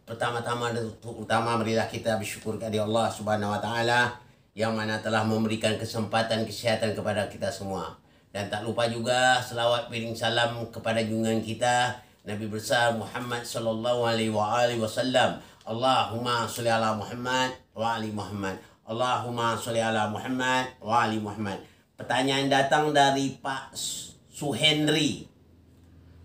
Pertama-tama dan utama marilah kita bersyukur kepada Allah Subhanahu wa taala yang mana telah memberikan kesempatan kesehatan kepada kita semua. Dan tak lupa juga selawat piring salam kepada junjungan kita Nabi besar Muhammad sallallahu alaihi wasallam. Allahumma sholli ala Muhammad wa ali Muhammad. Allahumma sholli ala Muhammad wa ali Muhammad. Pertanyaan datang dari Pak Suhendri.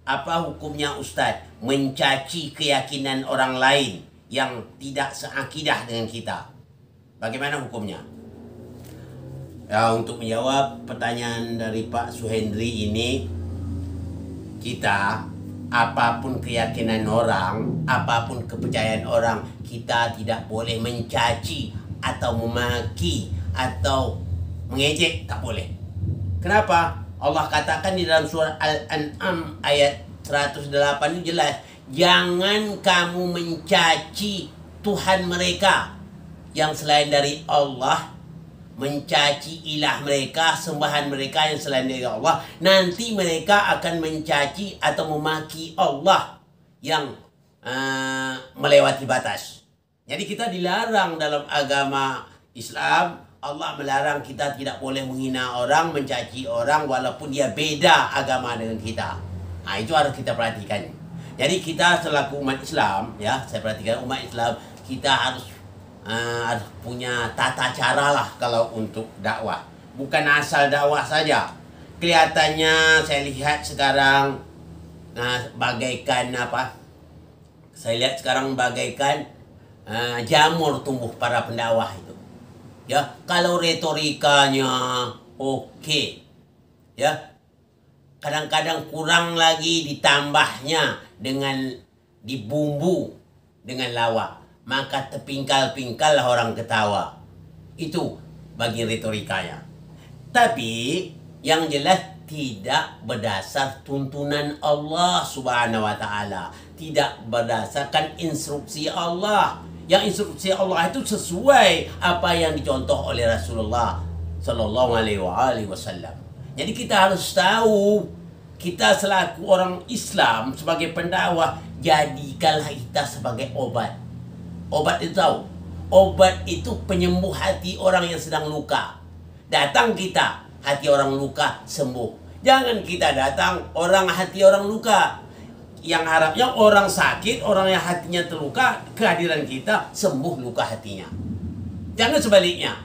Apa hukumnya Ustaz mencaci keyakinan orang lain yang tidak seakidah dengan kita? Bagaimana hukumnya? Ya, untuk menjawab pertanyaan dari Pak Suhendri ini, kita apapun keyakinan orang, apapun kepercayaan orang, kita tidak boleh mencaci atau memaki atau mengejek, tak boleh. Kenapa? Allah katakan di dalam surah Al-An'am ayat 108 ini jelas, jangan kamu mencaci Tuhan mereka yang selain dari Allah, mencaci ilah mereka, sembahan mereka yang selain dari Allah. Nanti mereka akan mencaci atau memaki Allah yang melewati batas. Jadi kita dilarang dalam agama Islam. Allah melarang kita tidak boleh menghina orang, mencaci orang walaupun dia beda agama dengan kita. Nah, itu harus kita perhatikan. Jadi kita selaku umat Islam, ya, saya perhatikan umat Islam, kita harus punya tata cara lah kalau untuk dakwah. Bukan asal dakwah saja. Kelihatannya saya lihat sekarang bagaikan apa? Saya lihat sekarang bagaikan jamur tumbuh para pendakwah itu. Ya, kalau retorikanya oke, ya, kadang-kadang kurang lagi ditambahnya dengan dibumbu dengan lawak, maka terpingkal-pingkal orang ketawa. Itu bagi retorikanya. Tapi yang jelas tidak berdasar tuntunan Allah Subhanahu wa taala, tidak berdasarkan instruksi Allah. Yang instruksi Allah itu sesuai apa yang dicontoh oleh Rasulullah sallallahu alaihi wasallam. Jadi kita harus tahu, kita selaku orang Islam sebagai pendakwah, jadikanlah kita sebagai obat. Obat itu tahu, obat itu penyembuh hati orang yang sedang luka. Datang kita, hati orang luka sembuh. Jangan kita datang orang hati orang luka. Yang harapnya orang sakit, orang yang hatinya terluka, kehadiran kita sembuh luka hatinya. Jangan sebaliknya,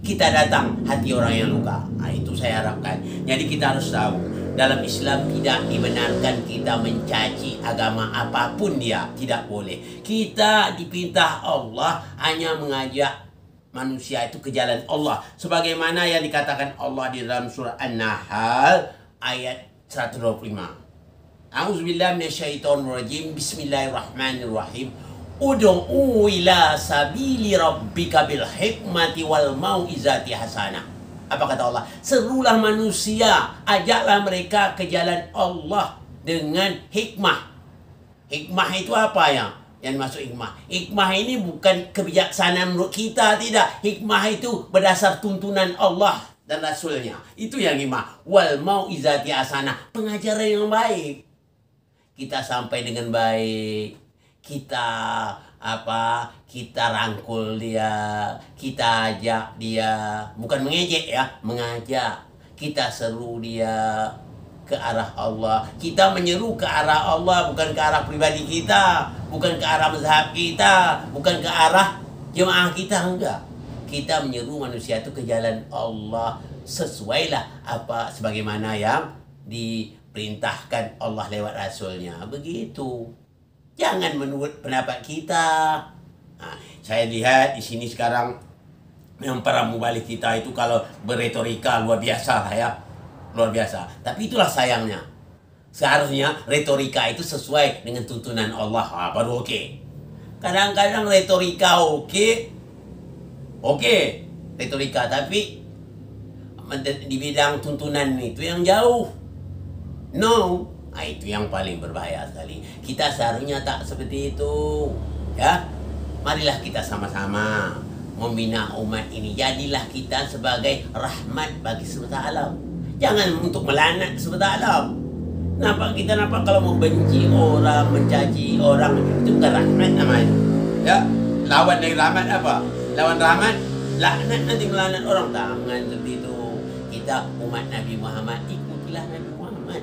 kita datang hati orang yang luka. Nah, itu saya harapkan. Jadi kita harus tahu, dalam Islam tidak dibenarkan kita mencaci agama apapun dia, tidak boleh. Kita dipinta Allah hanya mengajak manusia itu ke jalan Allah, sebagaimana yang dikatakan Allah di dalam surah An-Nahl ayat 125. A'udzubillahi minasyaitonirrajim. Bismillahirrahmanirrahim. Ud'u ila sabili rabbika bil hikmati wal mau'izati hasanah. Apa kata Allah? Serulah manusia, ajaklah mereka ke jalan Allah dengan hikmah. Hikmah itu apa ya? Yang masuk hikmah. Hikmah ini bukan kebijaksanaan menurut kita, tidak. Hikmah itu berdasar tuntunan Allah dan Rasulnya. Itu yang hikmah. Wal mau'izati hasanah. Pengajaran yang baik. Kita sampai dengan baik, kita rangkul dia, kita ajak dia, bukan mengejek ya, mengajak. Kita seru dia ke arah Allah, kita menyeru ke arah Allah, bukan ke arah pribadi kita, bukan ke arah mazhab kita, bukan ke arah jemaah kita, enggak. Kita menyeru manusia itu ke jalan Allah, sesuailah apa sebagaimana yang diperintahkan Allah lewat Rasulnya. Begitu. Jangan menurut pendapat kita. Nah, saya lihat di sini sekarang yang para mubalik kita itu kalau berretorika luar biasa lah ya. Luar biasa. Tapi itulah sayangnya. Seharusnya retorika itu sesuai dengan tuntunan Allah. Baru oke. Kadang-kadang retorika oke. Retorika, tapi di bidang tuntunan itu yang jauh. No. Nah, itu yang paling berbahaya sekali. Kita seharusnya tak seperti itu. Ya. Marilah kita sama-sama membina umat ini. Jadilah kita sebagai rahmat bagi semesta alam. Jangan untuk melaknat semesta alam. Nampak kalau mau benci orang, mencaci orang, itu bukan rahmat namanya. Ya, lawan dari rahmat apa? Lawan rahmat, laknat, nanti melaknat orang. Tangan seperti itu. Kita umat Nabi Muhammad, ikutilah Nabi Muhammad.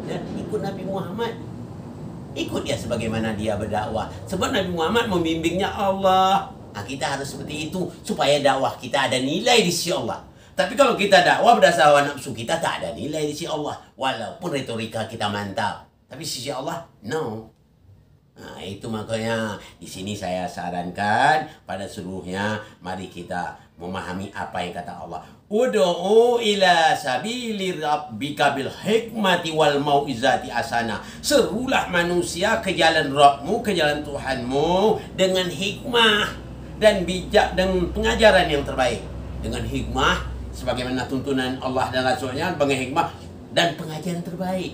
Ya, ikut Nabi Muhammad. Ikut dia sebagaimana dia berdakwah. Sebab Nabi Muhammad membimbingnya Allah. Nah, kita harus seperti itu supaya dakwah kita ada nilai di sisi Allah. Tapi kalau kita dakwah berdasar hawa nafsu kita, tak ada nilai di sisi Allah. Walaupun retorika kita mantap, tapi sisi Allah, no. Nah, itu makanya di sini saya sarankan pada seluruhnya, mari kita memahami apa yang kata Allah. Ud'u ila sabili rabbika bil hikmati wal mau'izati asana. Serulah manusia ke jalan Rabbmu, ke jalan Tuhanmu dengan hikmah dan bijak dan pengajaran yang terbaik. Dengan hikmah sebagaimana tuntunan Allah dan Rasulnya, dengan hikmah dan pengajaran terbaik.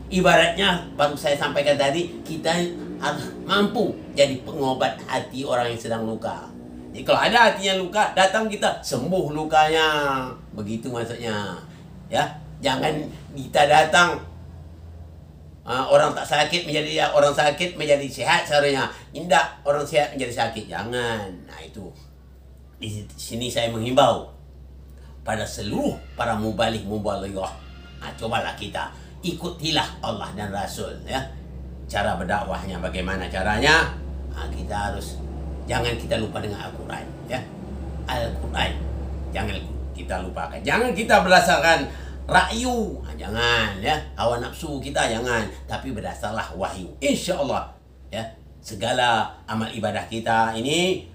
Ibaratnya baru saya sampaikan tadi, kita harus mampu jadi pengobat hati orang yang sedang luka. Jadi kalau ada hatinya luka, datang kita sembuh lukanya. Begitu maksudnya. Ya, jangan kita datang orang tak sakit menjadi orang sakit menjadi sehat seharusnya. Tidak, orang sehat menjadi sakit. Jangan. Nah, itu. Di sini saya menghimbau pada seluruh para mubalighah. Nah, cobalah kita ikutilah Allah dan Rasul, ya. Cara berdakwahnya bagaimana caranya? Nah, kita harus, jangan kita lupa dengan Al-Quran, ya. Al-Quran jangan kita lupakan. Jangan kita berdasarkan ra'yu, nah, jangan, ya. Hawa nafsu kita jangan, tapi berdasarlah wahyu. Insya Allah, ya, segala amal ibadah kita ini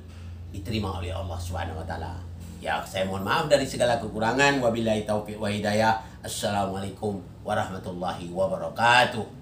diterima oleh Allah Subhanahu wa taala. Ya, saya mohon maaf dari segala kekurangan. Wabillahi taufiq wa hidayah. Assalamualaikum warahmatullahi wabarakatuh.